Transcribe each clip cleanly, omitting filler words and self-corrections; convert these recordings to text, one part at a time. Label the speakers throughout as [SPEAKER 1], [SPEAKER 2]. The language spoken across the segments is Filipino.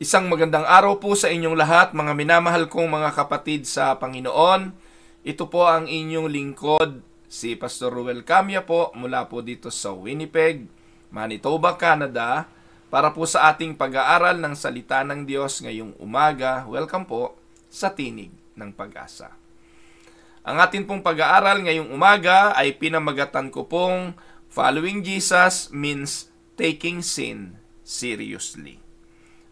[SPEAKER 1] Isang magandang araw po sa inyong lahat, mga minamahal kong mga kapatid sa Panginoon. Ito po ang inyong lingkod, si Pastor Ruel Camia po, mula po dito sa Winnipeg, Manitoba, Canada, para po sa ating pag-aaral ng Salita ng Diyos ngayong umaga. Welcome po sa Tinig ng Pag-asa. Ang atin pong pag-aaral ngayong umaga ay pinamagatan ko pong Following Jesus means taking sin seriously.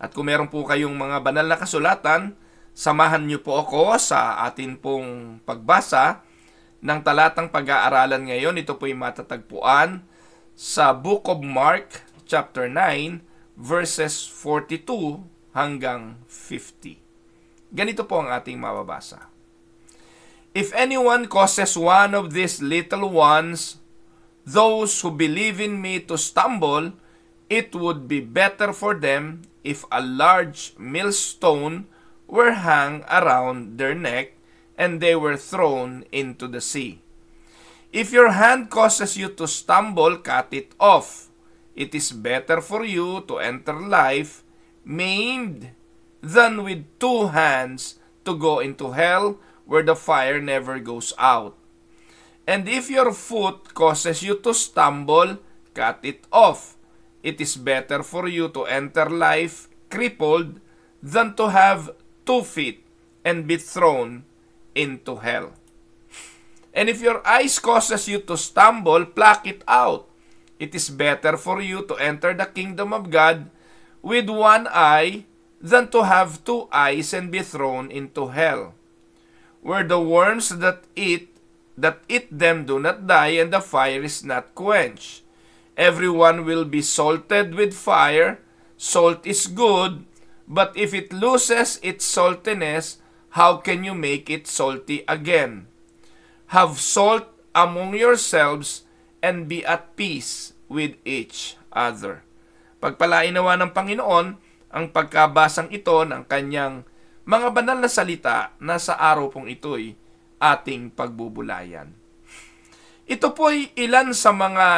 [SPEAKER 1] At kung meron po kayong mga banal na kasulatan, samahan niyo po ako sa atin pong pagbasa ng talatang pag-aaralan ngayon. Ito po ay matatagpuan sa Book of Mark, chapter 9, verses 42 hanggang 50. Ganito po ang ating mababasa. If anyone causes one of these little ones, those who believe in me, to stumble, it would be better for them if a large millstone were hung around their neck and they were thrown into the sea. If your hand causes you to stumble, cut it off. It is better for you to enter life maimed than with two hands to go into hell where the fire never goes out. And if your foot causes you to stumble, cut it off. It is better for you to enter life crippled than to have 2 feet and be thrown into hell. And if your eyes causes you to stumble, pluck it out. It is better for you to enter the kingdom of God with one eye than to have 2 eyes and be thrown into hell, where the worms that eat them do not die and the fire is not quenched. Everyone will be salted with fire. Salt is good, but if it loses its saltiness, how can you make it salty again? Have salt among yourselves and be at peace with each other. Pagpalain nawa ng Panginoon ang pagkabasang ito ng kanyang mga banal na salita na sa araw pong ito'y ating pagbubulayan. Ito po'y ilan sa mga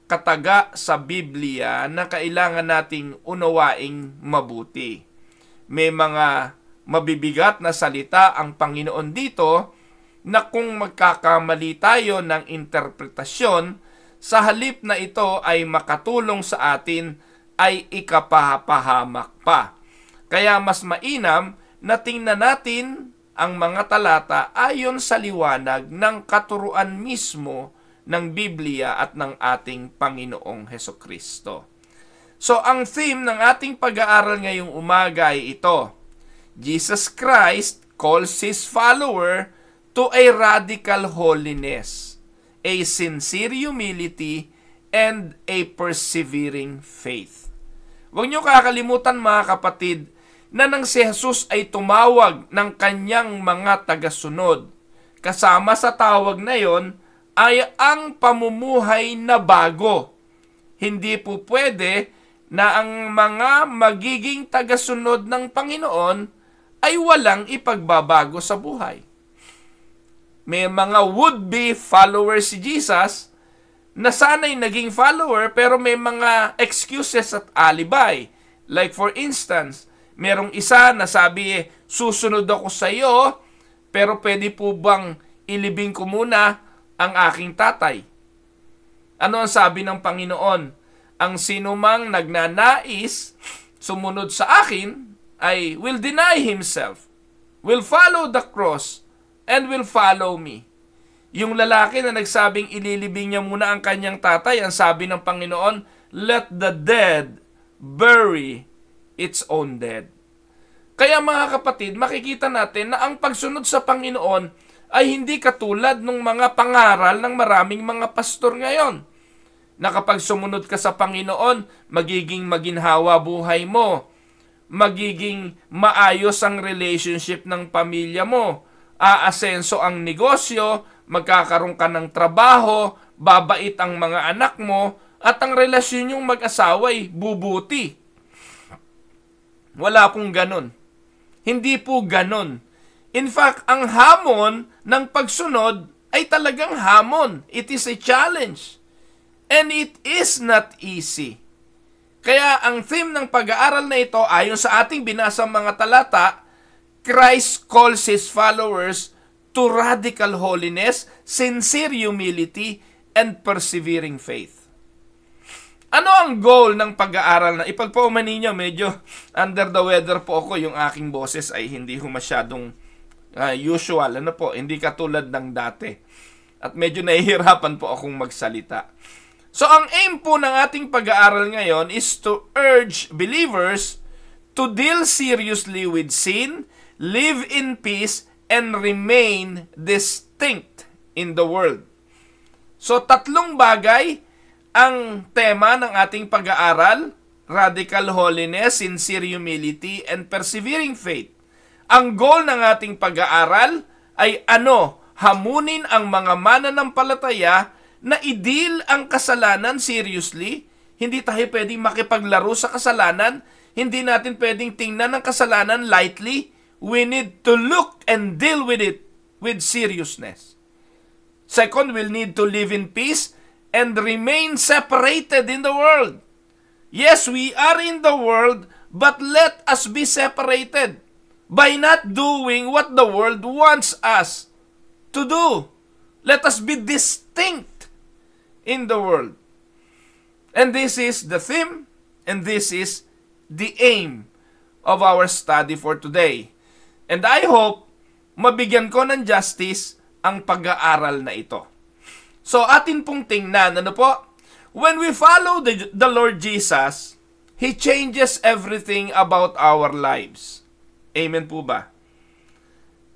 [SPEAKER 1] kataga sa Biblia na kailangan nating unawaing mabuti. May mga mabibigat na salita ang Panginoon dito na kung magkakamali tayo ng interpretasyon, sa halip na ito ay makatulong sa atin, ay ikapahapahamak pa. Kaya mas mainam na tingnan natin ang mga talata ayon sa liwanag ng katuruan mismo ng Biblia at ng ating Panginoong Hesukristo. So, ang theme ng ating pag-aaral ngayong umaga ay ito. Jesus Christ calls His follower to a radical holiness, a sincere humility, and a persevering faith. Huwag niyo kakalimutan mga kapatid, na nang si Jesus ay tumawag ng kanyang mga tagasunod, kasama sa tawag na yon ay ang pamumuhay na bago. Hindi po pwede na ang mga magiging tagasunod ng Panginoon ay walang ipagbabago sa buhay. May mga would-be followers si Jesus na sana'y naging follower pero may mga excuses at alibi. Like for instance, merong isa na sabi, susunod ako sa iyo, pero pwede po bang ilibing ko muna ang aking tatay? Ano ang sabi ng Panginoon? Ang sinumang nagnanais sumunod sa akin ay will deny himself, will follow the cross, and will follow me. Yung lalaki na nagsabing ililibing niya muna ang kanyang tatay, ang sabi ng Panginoon, let the dead bury its own dead. Kaya mga kapatid, makikita natin na ang pagsunod sa Panginoon ay hindi katulad ng mga pangaral ng maraming mga pastor ngayon. Na kapag sumunod ka sa Panginoon, magiging maginhawa buhay mo, magiging maayos ang relationship ng pamilya mo, aasenso ang negosyo, magkakaroon ka ng trabaho, babait ang mga anak mo, at ang relasyon yung mag-asawa ay bubuti. Wala pong ganon. Hindi po ganon. In fact, ang hamon ng pagsunod ay talagang hamon. It is a challenge. And it is not easy. Kaya ang theme ng pag-aaral na ito, ayon sa ating binasang mga talata, Christ calls His followers to radical holiness, sincere humility, and persevering faith. Ano ang goal ng pag-aaral na? Ipagpauman ninyo, medyo under the weather po ako, yung aking boses ay hindi masyadong usual. Hindi katulad ng dati. At medyo nahihirapan po akong magsalita. So, ang aim po ng ating pag-aaral ngayon is to urge believers to deal seriously with sin, live in peace, and remain distinct in the world. So, 3 bagay ang tema ng ating pag-aaral: radical holiness, sincere humility, and persevering faith. Ang goal ng ating pag-aaral ay hamunin ang mga mananampalataya na i-deal ang kasalanan seriously. Hindi tayo pwedeng makipaglaro sa kasalanan. Hindi natin pwedeng tingnan ang kasalanan lightly. We need to look and deal with it with seriousness. Second, we'll need to live in peace and remain separated in the world. Yes, we are in the world, but let us be separated by not doing what the world wants us to do. Let us be distinct in the world. And this is the theme, and this is the aim of our study for today. And I hope mabigyan ko ng justice ang pag-aaral na ito. So atin pong tingnan, when we follow the Lord Jesus, He changes everything about our lives. Amen po ba?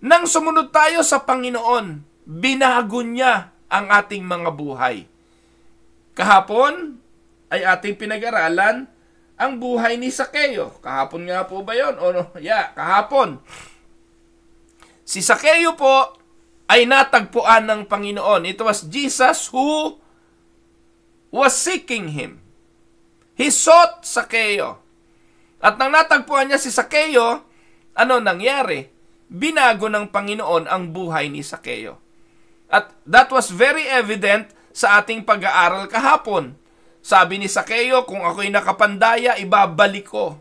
[SPEAKER 1] Nang sumunod tayo sa Panginoon, binago niya ang ating mga buhay. Kahapon ay ating pinag-aralan ang buhay ni Sakeo. Kahapon nga po ba yun? Kahapon. Si Sakeo po ay natagpuan ng Panginoon. It was Jesus who was seeking Him. He sought Sakeo. At nang natagpuan niya si Sakeo, ano nangyari? Binago ng Panginoon ang buhay ni Sakeo. At that was very evident sa ating pag-aaral kahapon. Sabi ni Sakeo, kung ako'y nakapandaya, ibabalik ko.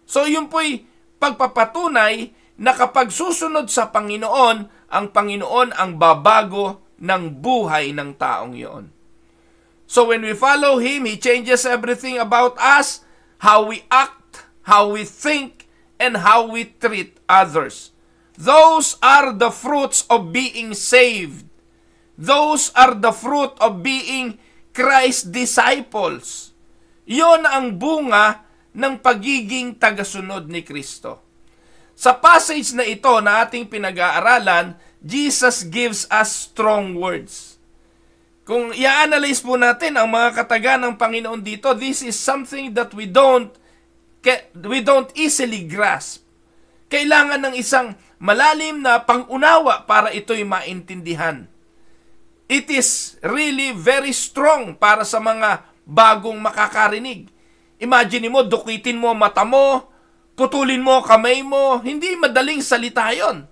[SPEAKER 1] So yun po'y pagpapatunay na kapag susunod sa Panginoon, ang Panginoon ang babago ng buhay ng taong iyon. So when we follow Him, He changes everything about us, how we act, how we think, and how we treat others. Those are the fruits of being saved. Those are the fruit of being Christ's disciples. Yon ang bunga ng pagiging tagasunod ni Kristo. Sa passage na ito na ating pinag-aaralan, Jesus gives us strong words. Kung i-analyze po natin ang mga kataga ng Panginoon dito, this is something that we don't easily grasp. Kailangan ng isang malalim na pangunawa para ito'y maintindihan. It is really very strong para sa mga bagong makakarinig. Imagine mo, dukitin mo mata mo, putulin mo kamay mo, hindi madaling salita yon.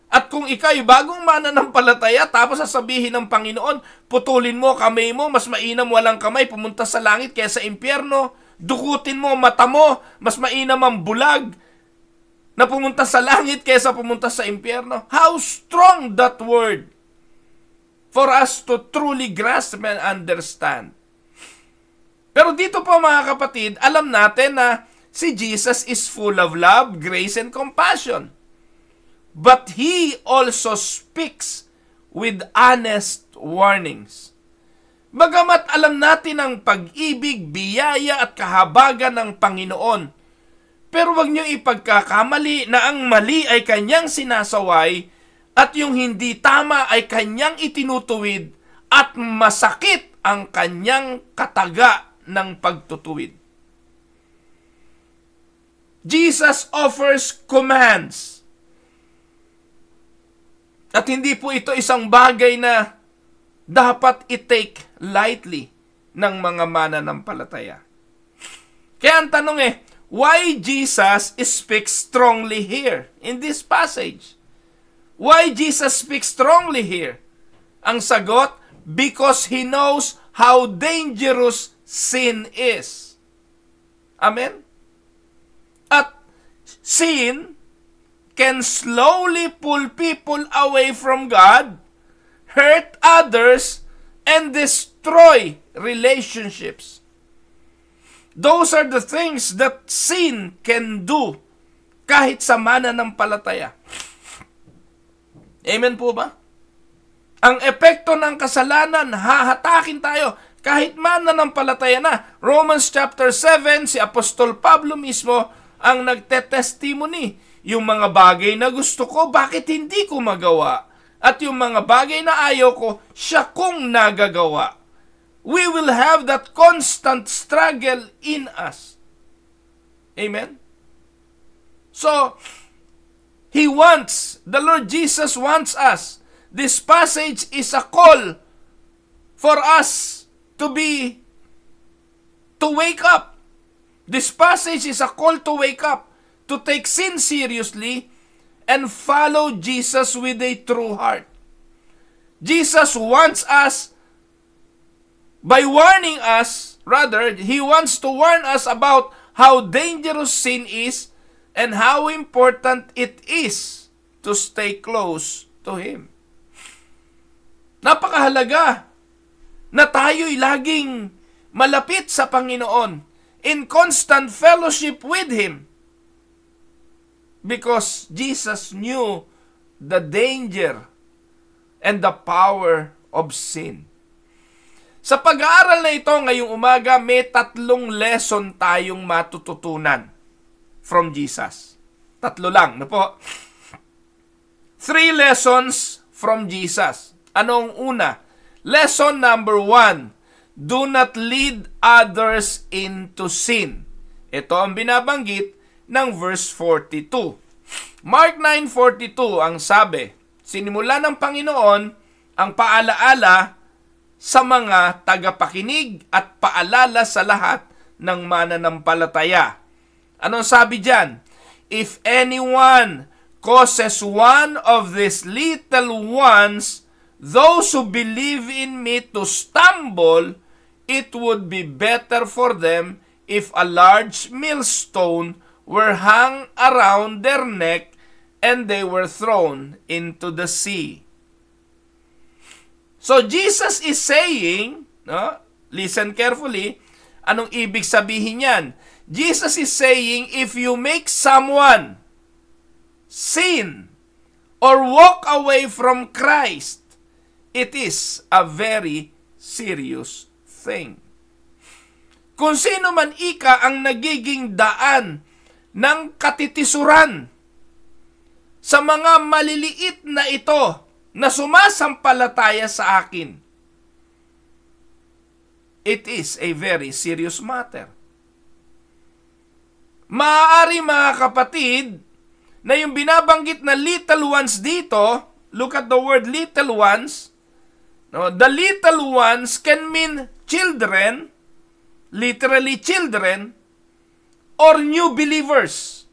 [SPEAKER 1] At kung ikaw'y bagong mananampalataya, tapos sasabihin ng Panginoon, putulin mo kamay mo, mas mainam walang kamay, pumunta sa langit kaysa sa impyerno, dukutin mo mata mo, mas mainam ang bulag na pumunta sa langit kaysa pumunta sa impyerno. How strong that word for us to truly grasp and understand. Pero dito po mga kapatid, alam natin na si Jesus is full of love, grace, and compassion. But He also speaks with honest warnings. Bagamat alam natin ang pag-ibig, biyaya at kahabagan ng Panginoon, pero wag niyo ipagkakamali na ang mali ay kanyang sinasaway at yung hindi tama ay kanyang itinutuwid at masakit ang kanyang kataga ng pagtutuwid. Jesus offers commands. At hindi po ito isang bagay na dapat i-take lightly ng mga mananampalataya. Kaya ang tanong why Jesus speaks strongly here in this passage? Why Jesus speaks strongly here? Ang sagot, because He knows how dangerous sin is. Amen? At sin can slowly pull people away from God, hurt others, and destroy relationships. Those are the things that sin can do kahit sa mananampalataya. Amen po ba? Ang epekto ng kasalanan, hahatakin tayo kahit mananampalataya na. Romans chapter 7, si Apostol Pablo mismo ang nagtetestimony. Yung mga bagay na gusto ko, bakit hindi ko magawa? At yung mga bagay na ayaw ko, siya kong nagagawa. We will have that constant struggle in us. Amen? So, the Lord Jesus wants us. This passage is a call for us to wake up. This passage is a call to wake up, to take sin seriously, and follow Jesus with a true heart. Jesus wants us, by warning us, He wants to warn us about how dangerous sin is and how important it is to stay close to Him. Napakahalaga na tayo'y laging malapit sa Panginoon, in constant fellowship with Him. Because Jesus knew the danger and the power of sin. Sa pag-aaral na ito ngayong umaga, may 3 lesson tayong matututunan from Jesus. 3 lang, na po. 3 lessons from Jesus. Anong una? Lesson number 1, do not lead others into sin. Ito ang binabanggit ng verse 42. Mark 9:42 ang sabi, sinimula ng Panginoon ang paalaala sa mga tagapakinig at paalala sa lahat ng mananampalataya. Anong sabi diyan? If anyone causes one of these little ones, those who believe in me, to stumble, it would be better for them if a large millstone were hung around their neck and they were thrown into the sea. So Jesus is saying, listen carefully, anong ibig sabihin yan? Jesus is saying, if you make someone sin or walk away from Christ, it is a very serious thing. Kung sino man ika ang nagiging daan ng katitisuran sa mga maliliit na ito na sumasampalataya sa akin, it is a very serious matter. Maaari mga kapatid, na yung binabanggit na little ones dito, look at the word little ones, no? The little ones can mean children, literally children, or new believers.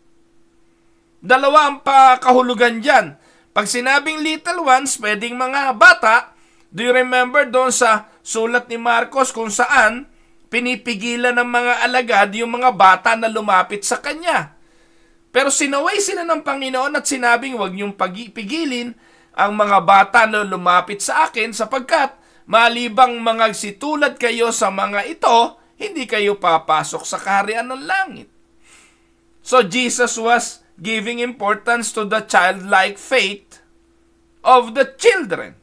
[SPEAKER 1] Dalawa ang pakahulugan dyan. Pag sinabing little ones, pwedeng mga bata. Do you remember doon sa sulat ni Marcos kung saan pinipigilan ng mga alagad yung mga bata na lumapit sa kanya? Pero sinaway sila ng Panginoon at sinabing, huwag niyong pigilin ang mga bata na lumapit sa akin sapagkat malibang mga situlad kayo sa mga ito, hindi kayo papasok sa kaharian ng langit. So Jesus was giving importance to the childlike faith of the children.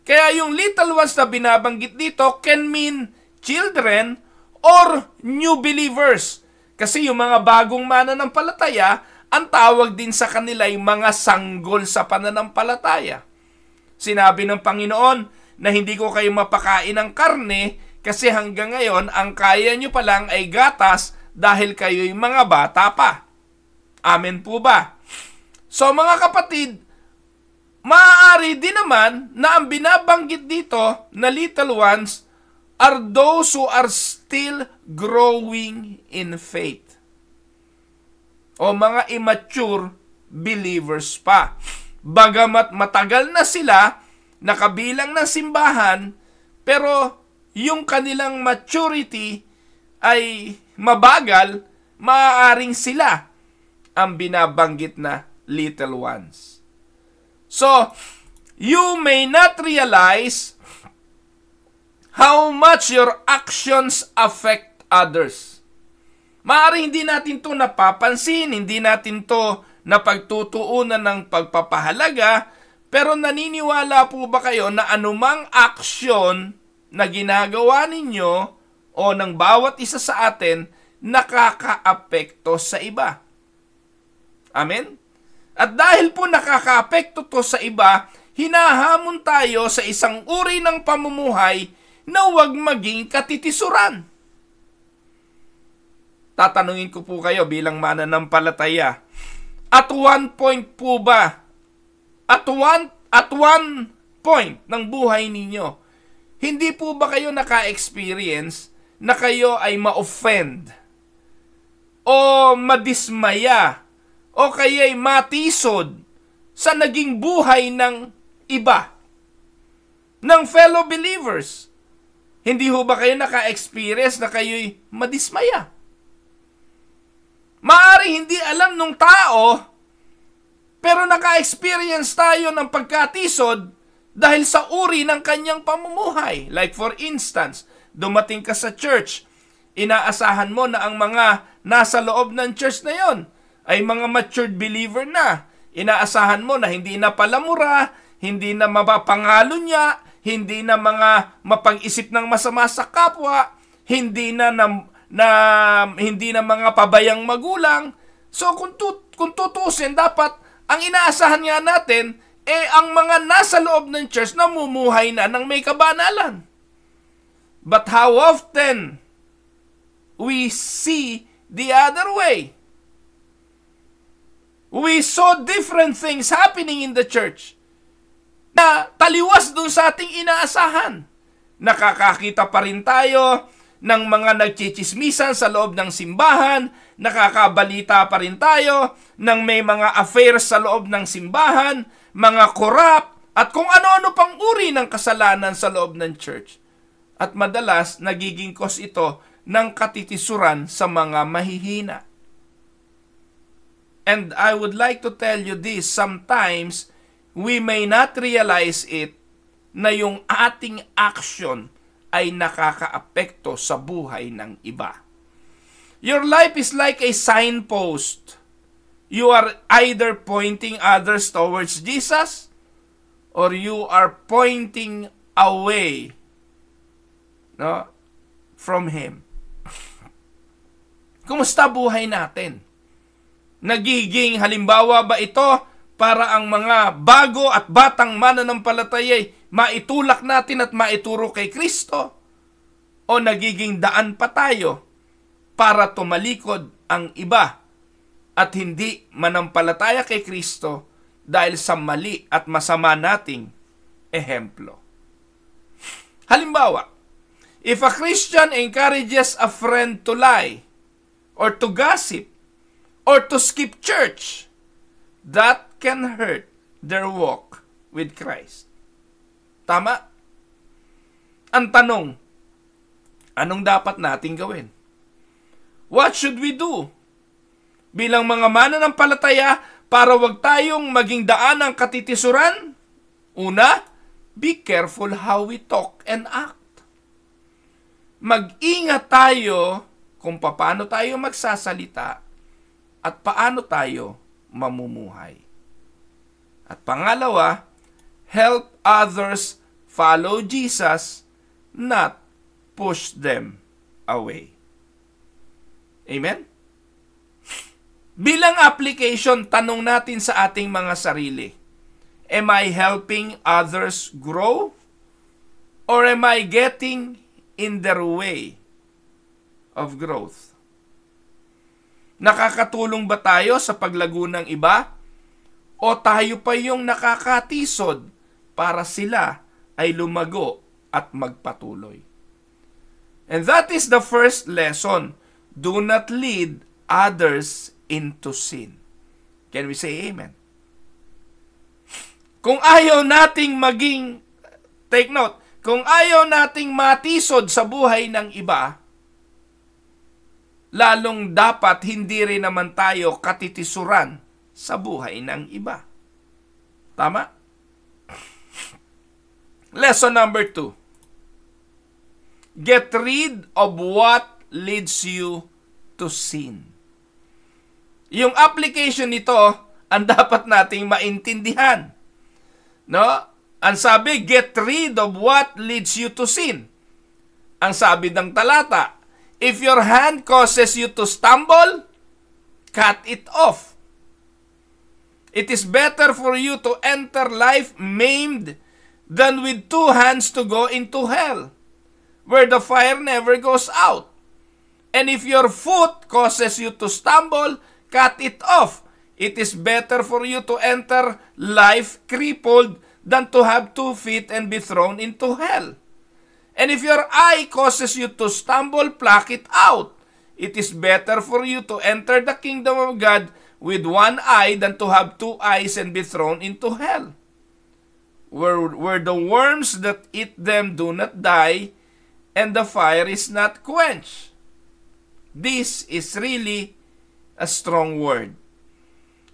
[SPEAKER 1] Kaya yung little ones na binabanggit dito can mean children or new believers. Kasi yung mga bagong mananampalataya, ang tawag din sa kanila ay mga sanggol sa pananampalataya. Sinabi ng Panginoon na hindi ko kayo mapakain ng karne kasi hanggang ngayon ang kaya nyo palang ay gatas dahil kayo'y mga bata pa. Amen po ba? So mga kapatid, maaari din naman na ang binabanggit dito na little ones are those who are still growing in faith. O mga immature believers pa. Bagamat matagal na sila, nakabilang ng simbahan, pero yung kanilang maturity ay mabagal maaaring sila ang binabanggit na little ones. So, you may not realize how much your actions affect others. Maaaring hindi natin to napapansin, hindi natin to napagtutuunan ng pagpapahalaga, pero naniniwala po ba kayo na anumang aksyon na ginagawa ninyo o ng bawat isa sa atin nakakaapekto sa iba? Amen? At dahil po nakakaapekto to sa iba, hinahamon tayo sa isang uri ng pamumuhay na huwag maging katitisuran. Tatanungin ko po kayo bilang mananampalataya, at one point po ba, at one point ng buhay ninyo, hindi po ba kayo naka-experience na kayo ay ma-offend o madismaya o kaya'y matisod sa naging buhay ng iba, ng fellow believers? Hindi ho ba kayo naka-experience na kayo'y madismaya? Maari hindi alam nung tao, pero naka-experience tayo ng pagkatisod dahil sa uri ng kanyang pamumuhay. Like for instance, dumating ka sa church, inaasahan mo na ang mga nasa loob ng church na yon ay mga matured believer na. Inaasahan mo na hindi na palamura, hindi na mapapangalo niya, hindi na mga mapag-isip ng masama sa kapwa, hindi na mga pabayang magulang. So kung tutusin, dapat ang inaasahan nga natin ang mga nasa loob ng church na mumuhay na ng may kabanalan. But how often we see the other way? We saw different things happening in the church na taliwas dun sa ating inaasahan. Nakakakita pa rin tayo ng mga nagchichismisan sa loob ng simbahan, nakakabalita pa rin tayo ng may mga affairs sa loob ng simbahan, mga corrupt, at kung ano-ano pang uri ng kasalanan sa loob ng church. At madalas, nagiging cause ito ng katitisuran sa mga mahihina. And I would like to tell you this, sometimes we may not realize it na yung ating action ay nakakaapekto sa buhay ng iba. Your life is like a signpost. You are either pointing others towards Jesus or you are pointing away, no, from Him. Kumusta buhay natin? Nagiging halimbawa ba ito para ang mga bago at batang mananampalataya maitulak natin at maituro kay Kristo? O nagiging daan pa tayo para tumalikod ang iba at hindi manampalataya kay Kristo dahil sa mali at masama nating ehemplo? Halimbawa, if a Christian encourages a friend to lie or to gossip or to skip church, that can hurt their walk with Christ. Tama? Ang tanong, anong dapat nating gawin? What should we do? Bilang mga mananampalataya para wag tayong maging daan ng katitisuran? Una, be careful how we talk and act. Mag-ingat tayo kung paano tayo magsasalita at paano tayo mamumuhay. At pangalawa, help others follow Jesus, not push them away. Amen? Bilang application, tanong natin sa ating mga sarili, am I helping others grow? Or am I getting in their way of growth? Nakakatulong ba tayo sa paglago ng iba? O tayo pa yung nakakatisod para sila ay lumago at magpatuloy? And that is the first lesson. Do not lead others into sin. Can we say amen? Kung ayaw nating take note, kung ayaw nating matisod sa buhay ng iba, lalong dapat hindi rin naman tayo katitisuran sa buhay ng iba. Tama? Lesson number 2. Get rid of what leads you to sin. Yung application nito, ang dapat nating maintindihan. No? Ang sabi, get rid of what leads you to sin. Ang sabi ng talata, if your hand causes you to stumble, cut it off. It is better for you to enter life maimed than with 2 hands to go into hell, where the fire never goes out. And if your foot causes you to stumble, cut it off. It is better for you to enter life crippled than to have 2 feet and be thrown into hell. And if your eye causes you to stumble, pluck it out. It is better for you to enter the kingdom of God with 1 eye than to have 2 eyes and be thrown into hell, where the worms that eat them do not die, and the fire is not quenched. This is really a strong word.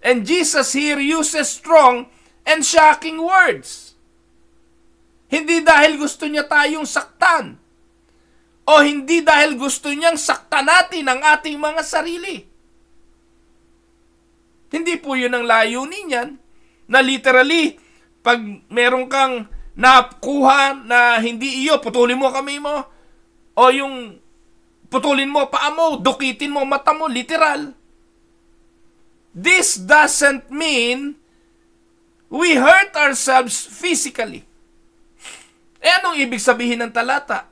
[SPEAKER 1] And Jesus here uses strong and shocking words. Hindi dahil gusto niya tayong saktan, o hindi dahil gusto niyang saktan natin ang ating mga sarili. Hindi po yun ang layunin niyan, na literally, pag meron kang nakuha na hindi iyo, putulin mo kamay mo, o yung putulin mo paa mo, dukitin mo mata mo, literal. This doesn't mean we hurt ourselves physically. Anong ibig sabihin ng talata?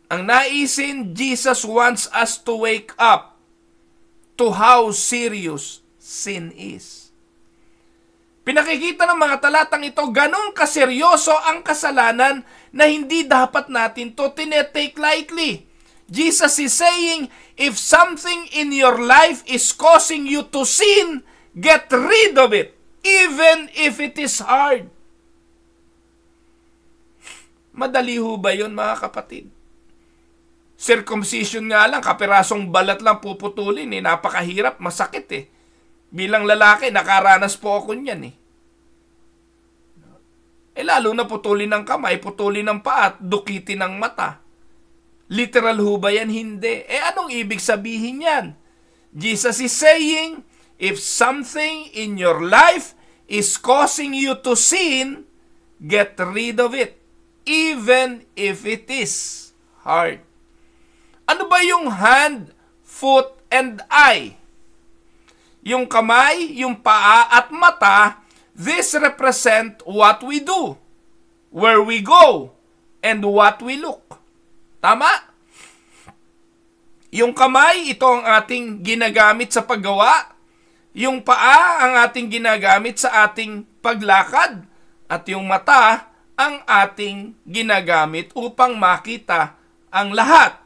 [SPEAKER 1] Ang naisin, Jesus wants us to wake up to how serious sin is. Pinakikita ng mga talatang ito, ganun kaseryoso ang kasalanan na hindi dapat natin to tinetake lightly. Jesus is saying, if something in your life is causing you to sin, get rid of it. Even if it is hard. Madali ho ba yun, mga kapatid? Circumcision nga lang, kapirasong balat lang puputulin eh. Napakahirap, masakit eh. Bilang lalaki, nakaranas po ako niyan eh. Lalo na putulin ng kamay, putulin ng paa, at dukitin ng mata. Literal ho ba yan? Hindi. Anong ibig sabihin yan? Jesus is saying, if something in your life is causing you to sin, get rid of it, even if it is hard. Ano ba yung hand, foot, and eye? Yung kamay, yung paa, at mata, this represent what we do, where we go, and what we look. Tama? Yung kamay, ito ang ating ginagamit sa paggawa. Yung paa, ang ating ginagamit sa ating paglakad. At yung mata, ang ating ginagamit upang makita ang lahat.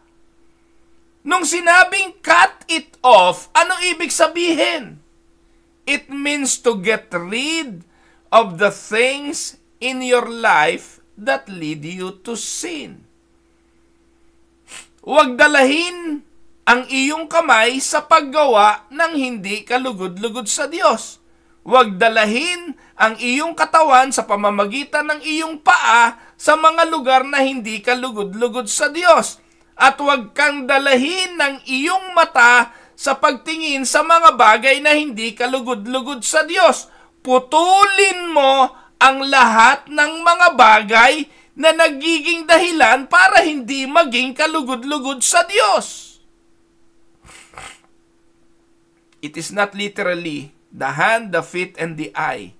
[SPEAKER 1] Nung sinabing cut it off, anong ibig sabihin? It means to get rid of the things in your life that lead you to sin. Huwag dalahin ang iyong kamay sa paggawa ng hindi kalugod-lugod sa Diyos. Huwag dalahin ang iyong katawan sa pamamagitan ng iyong paa sa mga lugar na hindi kalugod-lugod sa Diyos. At huwag kang dalahin ng iyong mata sa pagtingin sa mga bagay na hindi kalugod-lugod sa Diyos. Putulin mo ang lahat ng mga bagay na nagiging dahilan para hindi maging kalugod-lugod sa Diyos. It is not literally the hand, the feet, and the eye,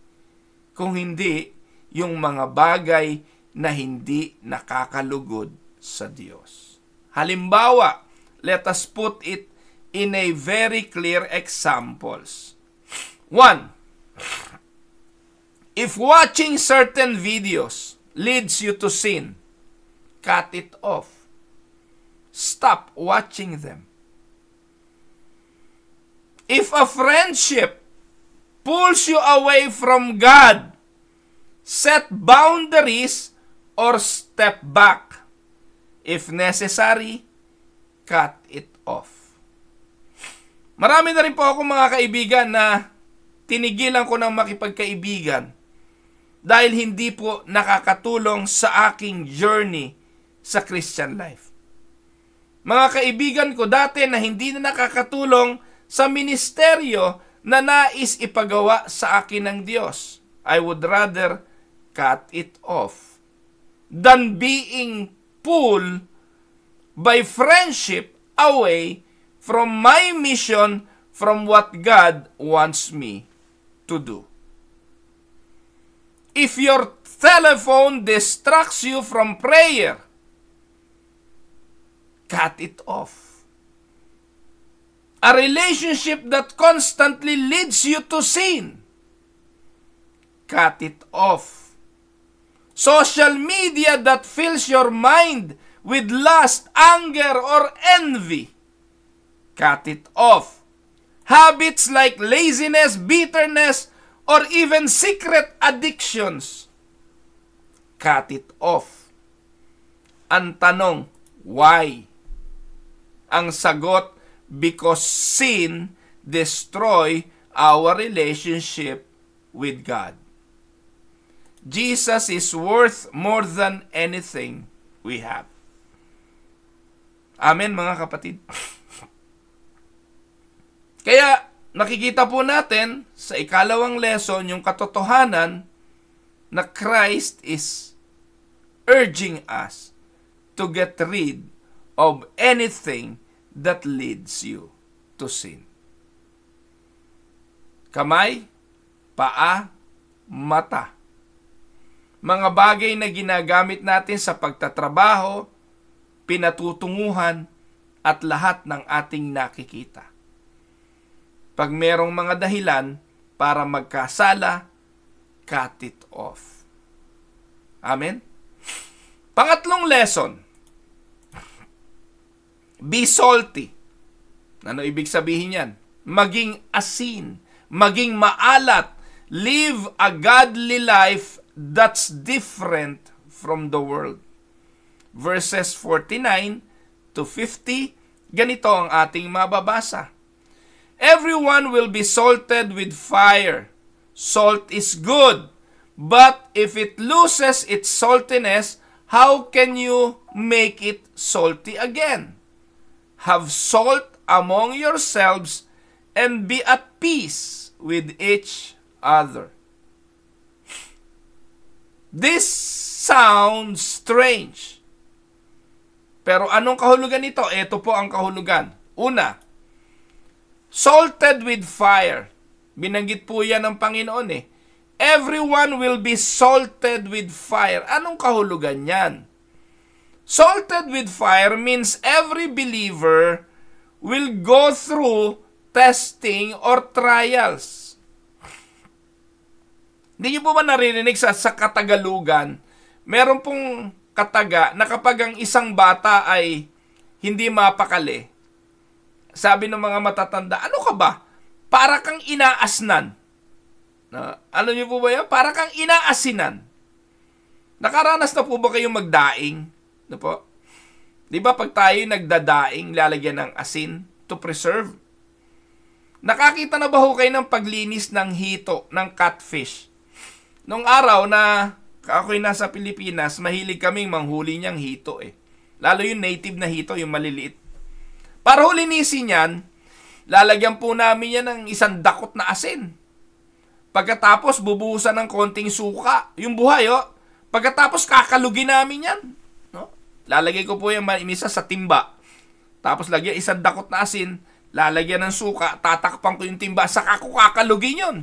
[SPEAKER 1] kung hindi yung mga bagay na hindi nakakalugod sa Diyos. Halimbawa, let us put it in a very clear examples. 1. If watching certain videos leads you to sin, cut it off. Stop watching them. If a friendship pulls you away from God, set boundaries or step back. If necessary, cut it off. Marami na rin po ako mga kaibigan na tinigilan ko ng makipagkaibigan dahil hindi po nakakatulong sa aking journey sa Christian life. Mga kaibigan ko dati na hindi na nakakatulong sa ministeryo na nais ipagawa sa akin ng Diyos, I would rather cut it off than being pulled by friendship away from my mission, from what God wants me to do. If your telephone distracts you from prayer, cut it off. A relationship that constantly leads you to sin, cut it off. Social media that fills your mind with lust, anger, or envy, cut it off. Habits like laziness, bitterness, or even secret addictions, cut it off. Ang tanong, why? Ang sagot, because sin destroy our relationship with God. Jesus is worth more than anything we have. Amen, mga kapatid. Kaya nakikita po natin sa ikalawang lesson yung katotohanan na Christ is urging us to get rid of anything that leads you to sin. Kamay, paa, mata. Mga bagay na ginagamit natin sa pagtatrabaho, pinatutunguhan, at lahat ng ating nakikita. Pag merong mga dahilan para magkasala, cut it off. Amen? Pangatlong lesson, be salty. Ano ibig sabihin yan? Maging asin, maging maalat, live a godly life that's different from the world. Verses 49 to 50, ganito ang ating mababasa. Everyone will be salted with fire. Salt is good, but if it loses its saltiness, how can you make it salty again? Have salt among yourselves and be at peace with each other. This sounds strange. Pero anong kahulugan nito? Ito po ang kahulugan. Una, salted with fire. Binanggit po yan ng Panginoon eh. Everyone will be salted with fire. Anong kahulugan yan? Salted with fire means every believer will go through testing or trials. Hindi niyo po ba naririnig sa Katagalugan? Meron pong kataga na kapag ang isang bata ay hindi mapakali, sabi ng mga matatanda, ano ka ba? Para kang inaasnan. Ano niyo po ba yan? Para kang inaasinan. Nakaranas na po ba kayong magdaing? Ano po? Di ba pag tayo nagdadaing, lalagyan ng asin to preserve? Nakakita na ba ho kayo ng paglinis ng hito, ng catfish? Nung araw na ako'y nasa Pilipinas, mahilig kaming manghuli niyang hito eh. Lalo yung native na hito, yung maliliit. Para ho linisin yan, lalagyan po namin yan ng isang dakot na asin. Pagkatapos, bubuhusan ng konting suka. Yung buhay, oh. Pagkatapos, kakalugin namin yan. No? Lalagay ko po yung misa sa timba. Tapos, lagyan isang dakot na asin, lalagyan ng suka, tatakpan ko yung timba, saka ko kakalugin yun.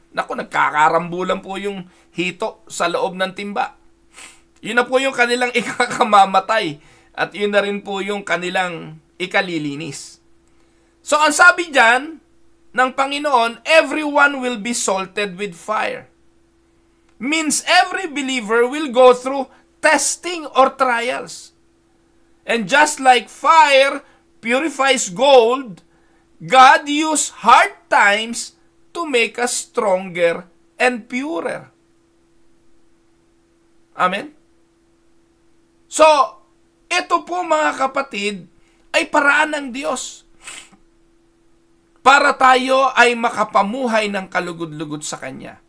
[SPEAKER 1] Naku, nagkakarambulan po yung hito sa loob ng timba. Yun na po yung kanilang ikakamamatay. At yun na rin po yung kanilang ikalilinis. So, ang sabi dyan ng Panginoon, everyone will be salted with fire. Means every believer will go through testing or trials. And just like fire purifies gold, God used hard times to make us stronger and purer. Amen? So, Ito po mga kapatid ay paraan ng Diyos para tayo ay makapamuhay ng kalugod-lugod sa Kanya.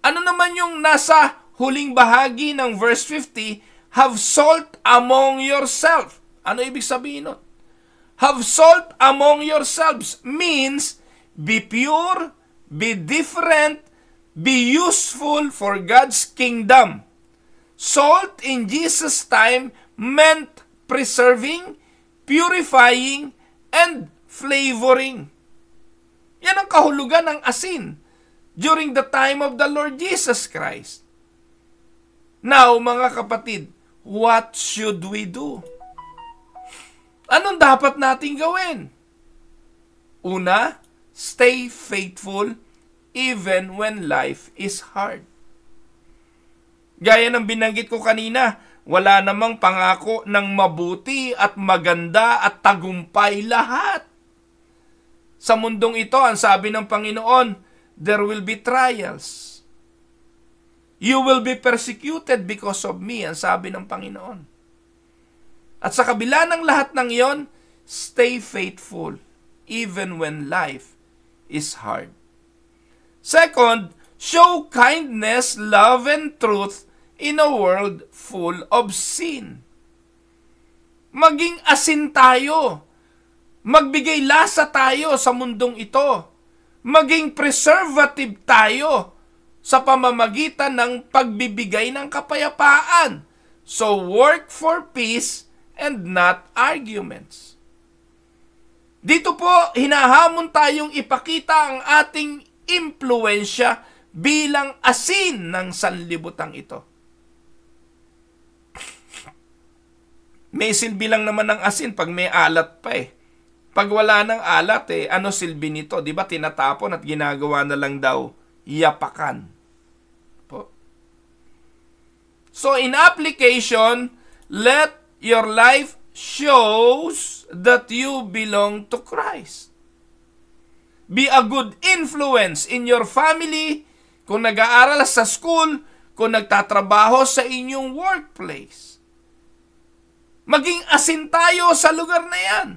[SPEAKER 1] Ano naman yung nasa huling bahagi ng verse 50? Have salt among yourself. Ano ibig sabihin nun? Have salt among yourselves means be pure, be different, be useful for God's kingdom. Salt in Jesus' time meant preserving, purifying, and flavoring. Yan ang kahulugan ng asin during the time of the Lord Jesus Christ. Now, mga kapatid, what should we do? Anong dapat nating gawin? Una, stay faithful even when life is hard. Gaya ng binanggit ko kanina, wala namang pangako ng mabuti at maganda at tagumpay lahat. Sa mundong ito, ang sabi ng Panginoon, there will be trials. You will be persecuted because of me, ang sabi ng Panginoon. At sa kabila ng lahat ng iyon, stay faithful even when life is hard. Second, show kindness, love, and truth in a world full of sin. Maging asin tayo. Magbigay lasa tayo sa mundong ito. Maging preservative tayo sa pamamagitan ng pagbibigay ng kapayapaan. So work for peace and not arguments. Dito po, hinahamon tayong ipakita ang ating impluensya bilang asin ng sanlibutan ito. May silbi lang naman ng asin pag may alat pa eh. Pag wala ng alat ano silbi nito? Di ba tinatapon at ginagawa na lang daw yapakan. Po. So in application, let your life shows that you belong to Christ. Be a good influence in your family, kung nag-aaral sa school, kung nagtatrabaho sa inyong workplace. Maging asin tayo sa lugar na yan.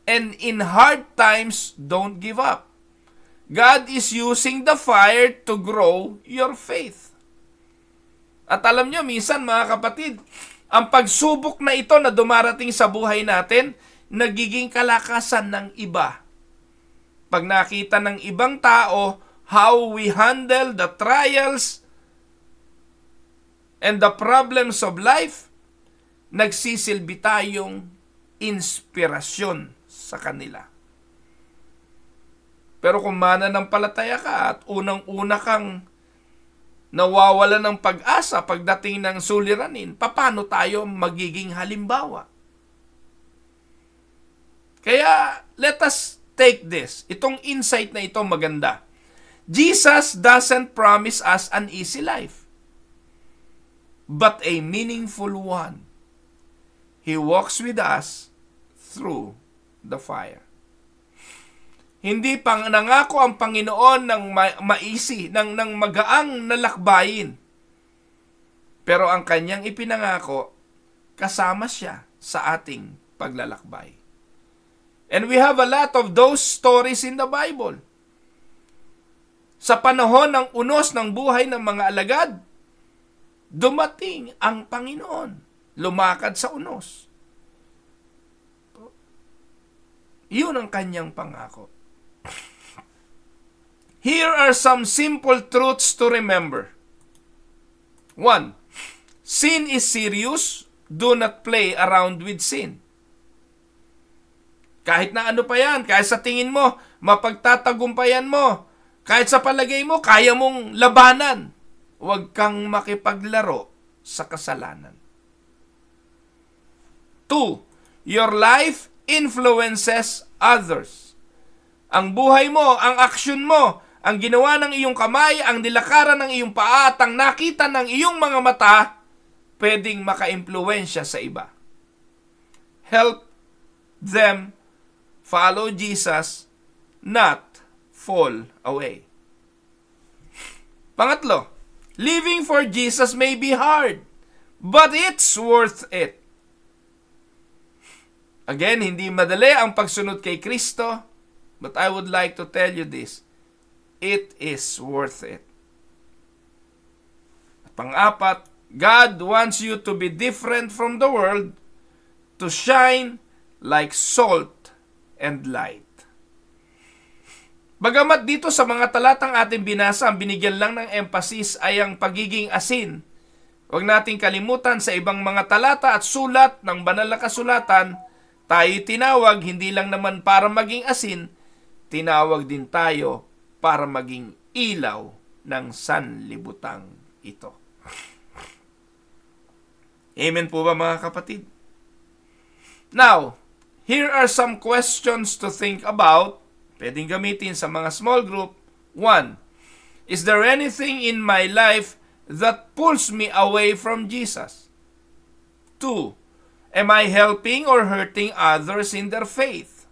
[SPEAKER 1] And in hard times, don't give up. God is using the fire to grow your faith. At alam nyo, minsan mga kapatid, ang pagsubok na ito na dumarating sa buhay natin, nagiging kalakasan ng iba. Pag nakita ng ibang tao, how we handle the trials and the problems of life, nagsisilbi tayong inspirasyon sa kanila. Pero kung mananampalataya ka at unang-una kang nawawala ng pag-asa pagdating ng suliranin, paano tayo magiging halimbawa? Kaya, let us take this. Itong insight na ito maganda. Jesus doesn't promise us an easy life, but a meaningful one. He walks with us through the fire. Hindi pang nangako ang Panginoon ng maisi, ng magaang na lakbayin. Pero ang kanyang ipinangako, kasama siya sa ating paglalakbay. And we have a lot of those stories in the Bible. Sa panahon ng unos ng buhay ng mga alagad, dumating ang Panginoon, lumakad sa unos. Yun ang kanyang pangako. Here are some simple truths to remember. 1. Sin is serious. Do not play around with sin. Kahit na ano pa yan, kahit sa tingin mo, mapagtatagumpayan mo, kahit sa palagay mo, kaya mong labanan, huwag kang makipaglaro sa kasalanan. 2. Your life influences others. Ang buhay mo, ang aksyon mo, ang ginawa ng iyong kamay, ang nilakaran ng iyong paa, at ang nakita ng iyong mga mata, pwedeng maka-impluwensya sa iba. Help them follow Jesus, not fall away. Pangatlo, living for Jesus may be hard, But it's worth it. Again, hindi madali ang pagsunod kay Kristo, but I would like to tell you this. It is worth it. Pang-apat, God wants you to be different from the world, to shine like salt and light. Bagamat dito sa mga talatang ating binasa, ang binigyan lang ng emphasis ay ang pagiging asin. Huwag nating kalimutan sa ibang mga talata at sulat ng banal na kasulatan, tayo tinawag hindi lang naman para maging asin, tinawag din tayo para maging ilaw ng sanlibutang ito. Amen po ba mga kapatid? Now, here are some questions to think about. Pwedeng gamitin sa mga small group. 1. Is there anything in my life that pulls me away from Jesus? 2. Am I helping or hurting others in their faith?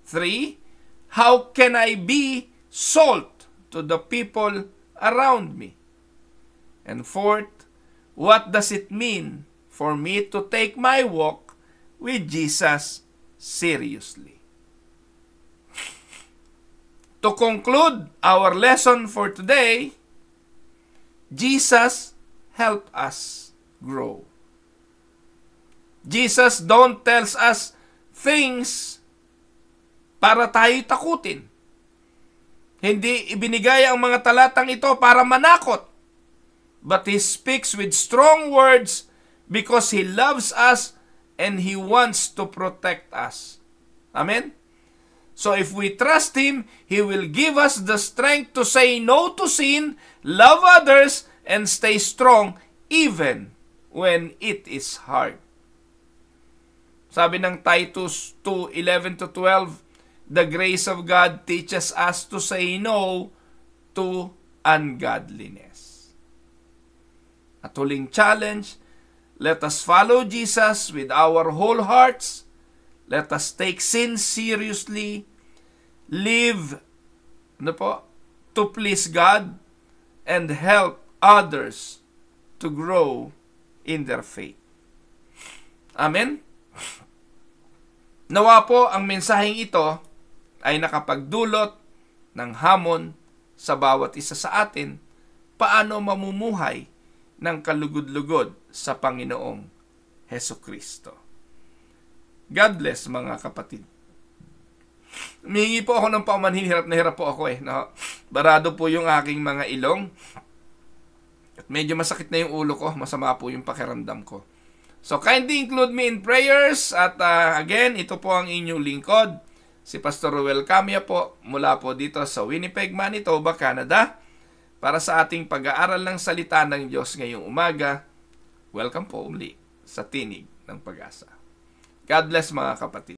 [SPEAKER 1] 3. How can I be salt to the people around me? And 4th, what does it mean for me to take my walk with Jesus seriously? To conclude our lesson for today, Jesus help us grow. Jesus don't tells us things para tayo takutin. Hindi ibinigay ang mga talatang ito para manakot. But He speaks with strong words because He loves us and He wants to protect us. Amen? So if we trust Him, He will give us the strength to say no to sin, love others, and stay strong even when it is hard. Sabi ng Titus 2:11-12, the grace of God teaches us to say no to ungodliness. At huling challenge, let us follow Jesus with our whole hearts. Let us take sin seriously, live to please God, and help others to grow in their faith. Amen? Nawa po ang mensaheng ito ay nakapagdulot ng hamon sa bawat isa sa atin paano mamumuhay ng kalugod-lugod sa Panginoong Hesukristo. God bless mga kapatid. Humingi po ako ng paumanhin, hirap na hirap po ako no? Barado po yung aking mga ilong. At medyo masakit na yung ulo ko, masama po yung pakiramdam ko. So kindly include me in prayers. At again, ito po ang inyong lingkod, si Pastor Ruel Camia po, mula po dito sa Winnipeg, Manitoba, Canada, para sa ating pag-aaral ng salita ng Diyos ngayong umaga. Welcome po uli sa Tinig ng Pag-asa. God bless mga kapatid.